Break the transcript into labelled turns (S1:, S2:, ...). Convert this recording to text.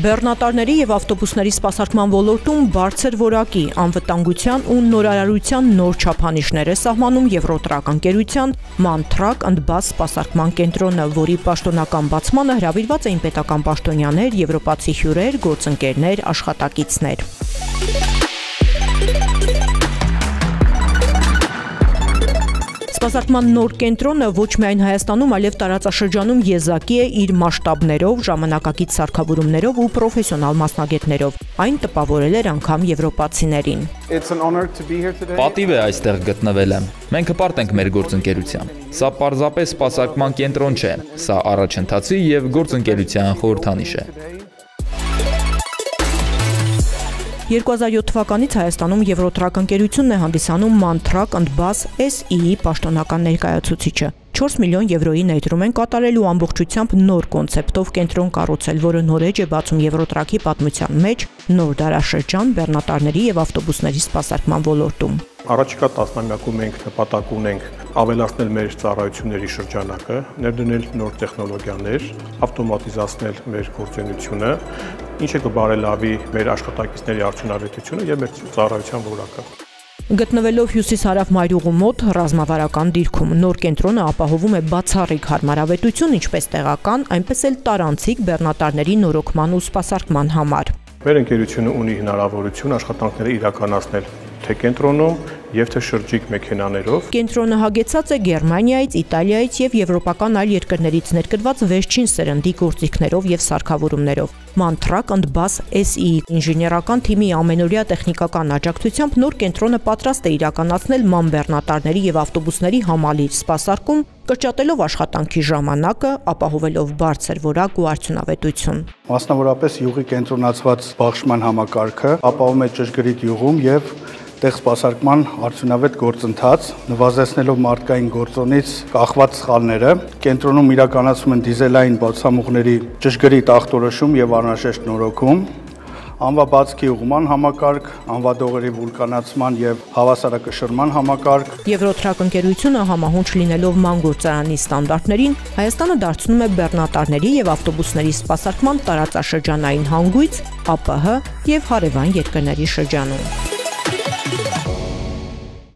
S1: Բեռնատարների և ավտոբուսների սպասարկման ոլորտում բարձր որակի, անվտանգության ու նորարարության նոր չափանիշներ է սահմանում Եվրոտրակ ընկերության MAN Truck and Bus սպասարկման կենտրոնը, որի պաշտոնական բացմանը հրավիրված էին պետական պաշտոնյաներ, եվրոպացի հյուրեր, գործընկերներ, աշխատակիցներ։ Սպասարկման նոր կենտրոնը ոչ միայն Հայաստանում, այլև տարածաշրջանում եզակի է իր մասշտաբներով, ժամանակակից սարքավորումներով ու պրոֆեսիոնալ մասնագետներով։ Այն տպավորել էր անգամ եվրոպացիներին։
S2: Պատիվ է այստեղ գտնվել եմ։ Մենք հպարտ ենք մեր գործընկերությամբ։ Սա պարզապես սպասարկման կենտրոն չէ, սա առաջընթացի եւ գործընկերության խորհրդանիշ է։
S1: 2007 թվականից Հայաստանում Եվրոտրակ ընկերությունն է հանդիսանում MAN Truck and Bus SE պաշտոնական ներկայացուցիչը։ 4 միլիոն եվրոյի ներդրում են կատարելու ամբողջությամբ նոր կոնցեպտով կենտրոն կառուցել, որը նոր էջ է բացում Եվրոտրակի պատմության մեջ նոր դարաշրջան բեռնատարների եւ ավտոբուսների սպասարկման ոլորտում։
S3: Առաջիկա տասնամյակում մենք նպատակ ունենք ավելացնել մեր ծառայությունների շրջանակը, ներդնել նոր տեխնոլոգիաներ, ավտոմատիզացնել մեր գործունեությունը, ինչը կբարելավի մեր աշխատակիցների արդյունավետությունը եւ մեր ծառայության որակը։
S1: Գտնվելով հյուսիս-հարավ մայրուղու մոտ ռազմավարական դիրքում, նոր կենտրոնը ապահովում է բացառիկ հարմարավետություն ինչպես տեղական, այնպես էլ տարանցիկ բեռնատարների նորոգման ու սպասարկման համար։
S3: Մեր ընկերությունը ունի հնարավորություն աշխատանքները իրականացնել թե կենտրոնում եւ թե շրջիկ մեքենաներով։
S1: Կենտրոնը հագեցած է Գերմանիայից, Իտալիայից եւ եվրոպական այլ երկրներից ներկրված վերջին սերնդի գործիքներով եւ սարքավորումներով։ MAN Truck and Bus SE ինժեներական թիմի ամենօրյա տեխնիկական աջակցությամբ նոր կենտրոնը պատրաստ է իրականացնել MAN բեռնատարների եւ ավտոբուսների համալիր սպասարկում, կրճատելով աշխատանքի ժամանակը, ապահովելով բարձր որակ ու արդյունավետություն։
S4: Մասնավորապես յուղի կենտրոնացված բաշխման համակարգը ապահովում է ճշգրիտ յուղում եւ տեղ սպասարկման արդյունավետ գործընթաց, նվազեցնելով մարդկային գործոնից կախված սխալները, կենտրոնում իրականացվում են դիզելային բացամուխների ճշգրիտ ախտորոշում եւ անհրաժեշտ նորոգում, անվաբացքի ուղղման համակարգ, անվադողերի վուլկանացման եւ հավասարակշռման համակարգ։
S1: Եվրոտրակ ընկերությունը համահունչ լինելով MAN գործարանի ստանդարտներին, Հայաստանը դարձնում է բեռնատարների եւ ավտոբուսների սպասարկման տարածաշրջանային հանգույց ԱՊՀ եւ հարևան երկրների շրջանում։